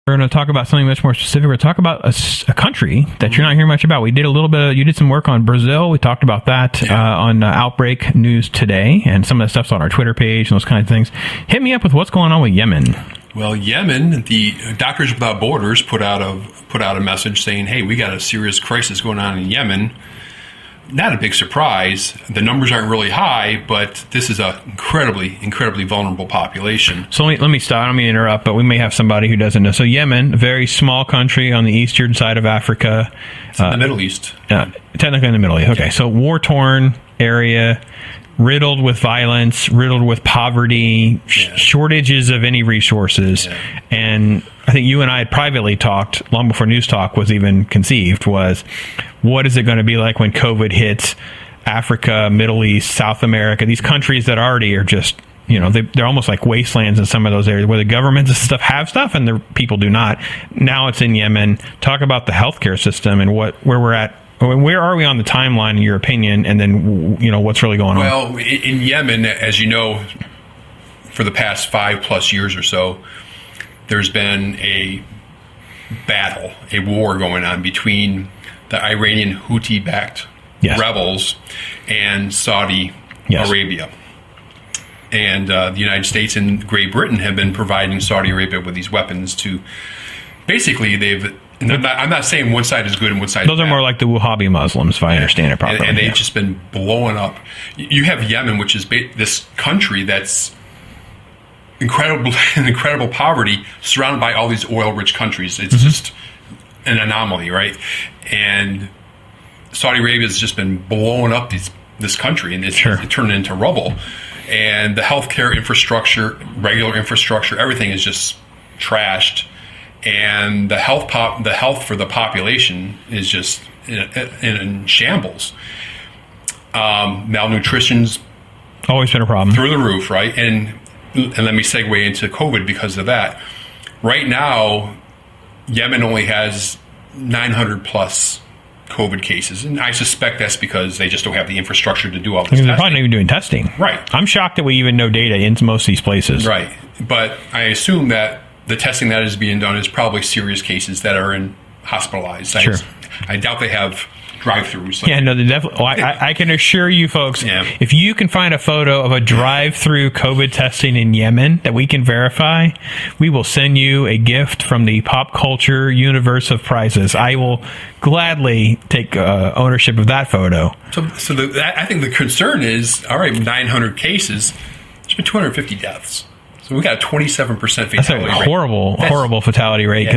We're going to talk about something much more specific. We're going to talk about a country that you're not hearing much about. We did a little bit. You did some work on Brazil. We talked about that on Outbreak News today, and some of that stuff's on our Twitter page and those kind of things. Hit me up with what's going on with Yemen. Well, Yemen, the Doctors Without Borders put out a message saying, "Hey, we got a serious crisis going on in Yemen." Not a big surprise. The numbers aren't really high, but this is an incredibly vulnerable population. So let me stop. I don't mean to interrupt, but we may have somebody who doesn't know. So Yemen, a very small country on the eastern side of Africa. It's in the Middle East. Technically in the Middle East. Okay, so war-torn area, riddled with violence, riddled with poverty, shortages of any resources. Yeah. And I think you and I had privately talked, long before News Talk was even conceived, was what is it going to be like when COVID hits Africa, Middle East, South America, these countries that already are just, they're almost like wastelands in some of those areas where the governments and stuff have stuff and the people do not. Now it's in Yemen. Talk about the healthcare system and where we're at. Where are we on the timeline, in your opinion, and then, what's really going on? Well, in Yemen, as you know, for the past 5+ years or so, there's been a battle, a war going on between the Iranian Houthi-backed rebels and Saudi Arabia. And the United States and Great Britain have been providing Saudi Arabia with these weapons to, basically, I'm not saying one side is good and one side is bad. Those are more like the Wahhabi Muslims, if I understand it properly. And they've just been blowing up. You have Yemen, which is this country that's incredible poverty, surrounded by all these oil-rich countries. It's just an anomaly, right? And Saudi Arabia has just been blowing up this country, and it's turned into rubble. And the healthcare infrastructure, regular infrastructure, everything is just trashed. And the health for the population is just in shambles. Malnutrition's always been a problem through the roof, right? And let me segue into COVID because of that. Right now, Yemen only has 900 plus COVID cases, and I suspect that's because they just don't have the infrastructure to do all this testing. They're probably not even doing testing. Right. I'm shocked that we even know data in most of these places. Right. But I assume that the testing that is being done is probably serious cases that are hospitalized. Sure. I doubt they have drive-throughs. Definitely. I can assure you folks, if you can find a photo of a drive-through COVID testing in Yemen that we can verify, we will send you a gift from the pop culture universe of prizes. I will gladly take ownership of that photo. I think the concern is, all right, 900 cases, there's been 250 deaths. So we got a 27% fatality rate. That's a horrible fatality rate.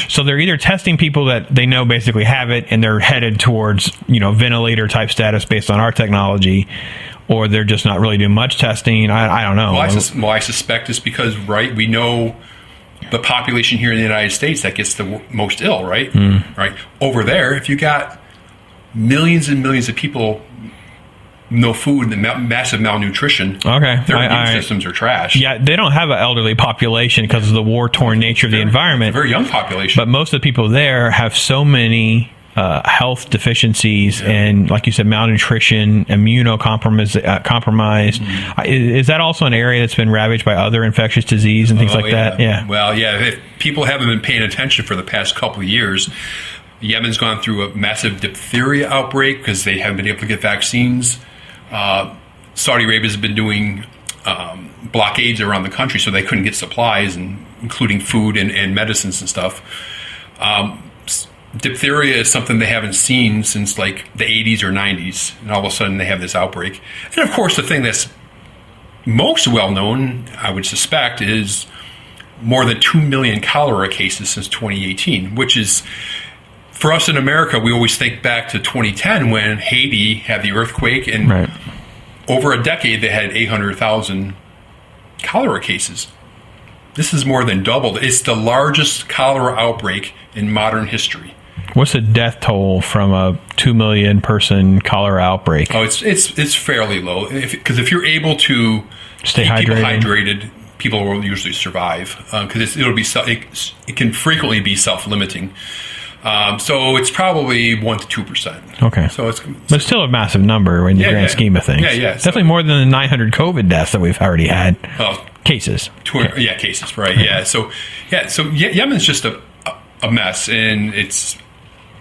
So they're either testing people that they know basically have it and they're headed towards, ventilator type status based on our technology, or they're just not really doing much testing. I don't know. Well, I suspect it's because, right, we know the population here in the United States that gets the most ill, right? Right. Over there, if you got millions and millions of people, no food, and massive malnutrition. Okay, their immune systems are trashed. Yeah, they don't have an elderly population because of the war-torn nature of the environment. It's a very young population. But most of the people there have so many health deficiencies and, like you said, malnutrition, immunocompromised. Is that also an area that's been ravaged by other infectious disease and things that? Yeah. Well, if people haven't been paying attention for the past couple of years, Yemen's gone through a massive diphtheria outbreak because they haven't been able to get vaccines. Saudi Arabia has been doing blockades around the country so they couldn't get supplies, including food and medicines and stuff. Diphtheria is something they haven't seen since like the 80s or 90s, and all of a sudden they have this outbreak. And of course, the thing that's most well known, I would suspect, is more than 2 million cholera cases since 2018, which is, for us in America, we always think back to 2010 when Haiti had the earthquake, and over a decade they had 800,000 cholera cases. This is more than doubled. It's the largest cholera outbreak in modern history. What's the death toll from a 2 million person cholera outbreak? Oh, it's fairly low. Because if you're able to stay keep people hydrated, people will usually survive. Because it can frequently be self-limiting. So it's probably 1% to 2%. Okay. But still a massive number in the grand scheme of things. Yeah. Definitely more than the 900 COVID deaths that we've already had. Well, cases. Cases, right? Yeah. So Yemen's just a mess, and it's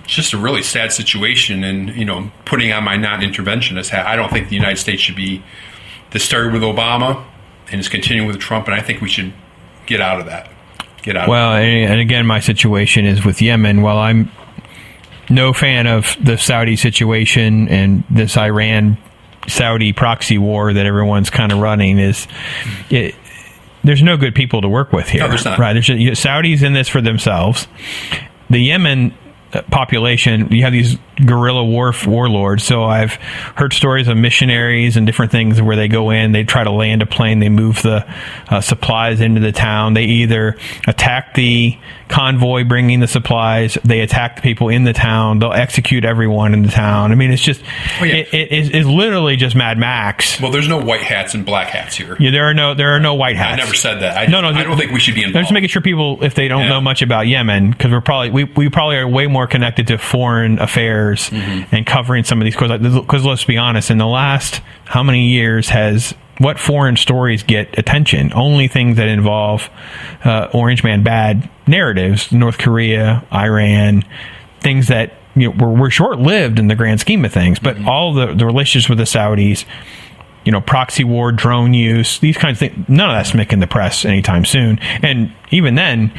just a really sad situation. And putting on my non-interventionist hat, I don't think the United States should be. This started with Obama, and it's continuing with Trump, and I think we should get out of that. And again, my situation is with Yemen. While I'm no fan of the Saudi situation and this Iran-Saudi proxy war that everyone's kind of running, there's no good people to work with here. No, there's not. Right? There's Saudis in this for themselves. The Yemen population, you have these guerrilla warlords. So I've heard stories of missionaries and different things where they go in, they try to land a plane, they move the supplies into the town. They either attack the convoy bringing the supplies, they attack the people in the town, they'll execute everyone in the town. I mean, it's just it's literally just Mad Max. Well, there's no white hats and black hats here. Yeah, there are no white hats. I never said that. I don't think we should be involved. I'm just making sure people, if they don't know much about Yemen, because we probably are way more connected to foreign affairs and covering some of these causes. Because let's be honest, in the last how many years what foreign stories get attention? Only things that involve Orange Man bad narratives, North Korea, Iran, things that were short-lived in the grand scheme of things. But all the relationships with the Saudis, proxy war, drone use, these kinds of things, none of that's making the press anytime soon. And even then,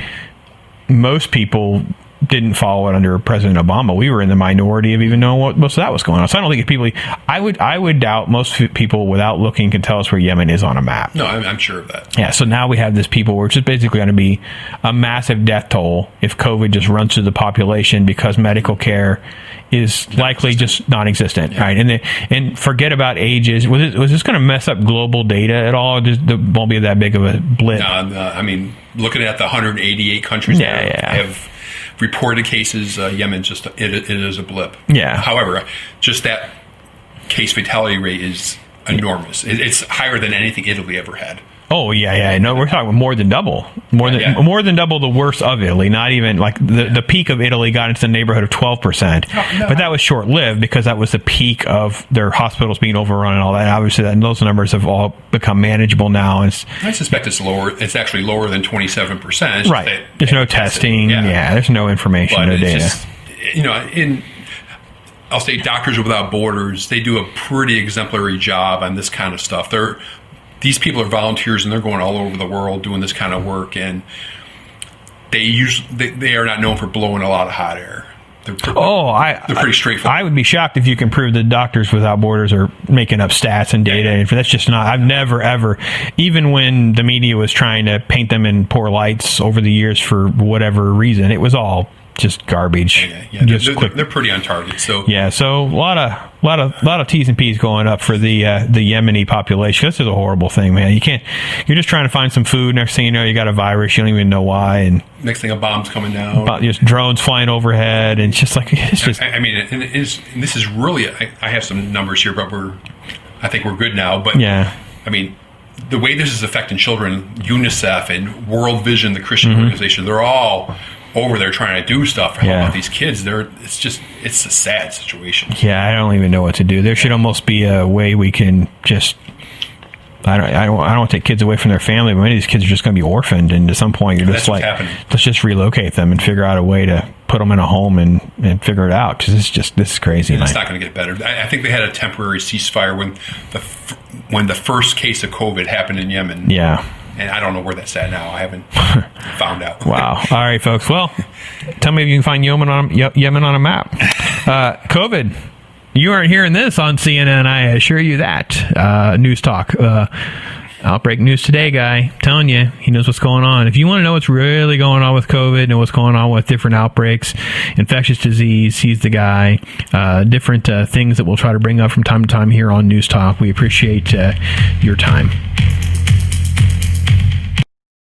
most people didn't follow it under President Obama. We were in the minority of even knowing what most of that was going on. So I don't think I would doubt most people without looking can tell us where Yemen is on a map. No, I'm sure of that. Yeah. So now we have this people where it's just basically going to be a massive death toll if COVID just runs through the population because medical care is likely just non-existent, right? And forget about ages. Was this going to mess up global data at all? There won't be that big of a blip. No, I mean, looking at the 188 countries that have reported cases, Yemen it is a blip. Yeah. However, just that case fatality rate is enormous. It's higher than anything Italy ever had. Oh yeah. No, we're talking more than double. More than double the worst of Italy. Not even like the peak of Italy got into the neighborhood of 12%. But that was short lived because that was the peak of their hospitals being overrun and all that. Obviously, those numbers have all become manageable now. I suspect it's lower. It's actually lower than 27%. Right. There's no testing. Yeah. There's no information, no data. I'll say Doctors Without Borders, they do a pretty exemplary job on this kind of stuff. These people are volunteers and they're going all over the world doing this kind of work, and they are not known for blowing a lot of hot air. They're pretty straightforward. I would be shocked if you can prove that Doctors Without Borders are making up stats and data. And that's just not. I've never ever, even when the media was trying to paint them in poor lights over the years for whatever reason, it was all just garbage. They're pretty on target. So so a lot of T's and P's going up for the Yemeni population. This is a horrible thing, man. You're just trying to find some food. Next thing you know, you got a virus. You don't even know why. And next thing, a bomb's coming down. Just drones flying overhead, and it's just like I mean, and this is really. I have some numbers here, but I think we're good now. But I mean, the way this is affecting children, UNICEF and World Vision, the Christian organization, they're all over there trying to do stuff for help out these kids. It's a sad situation. Yeah, I don't even know what to do. There should almost be a way we can just. I don't want to take kids away from their family, but many of these kids are just going to be orphaned, and at some point you're just like, let's just relocate them and figure out a way to put them in a home and figure it out, because this is crazy. And it's not going to get better. I think they had a temporary ceasefire when the first case of COVID happened in Yemen. Yeah. And I don't know where that's at now. I haven't found out. Wow. All right, folks. Well, tell me if you can find Yemen on a map. COVID. You aren't hearing this on CNN, I assure you that. News Talk. Outbreak News Today guy. I'm telling you, he knows what's going on. If you want to know what's really going on with COVID and what's going on with different outbreaks, infectious disease, he's the guy. Different things that we'll try to bring up from time to time here on News Talk. We appreciate your time.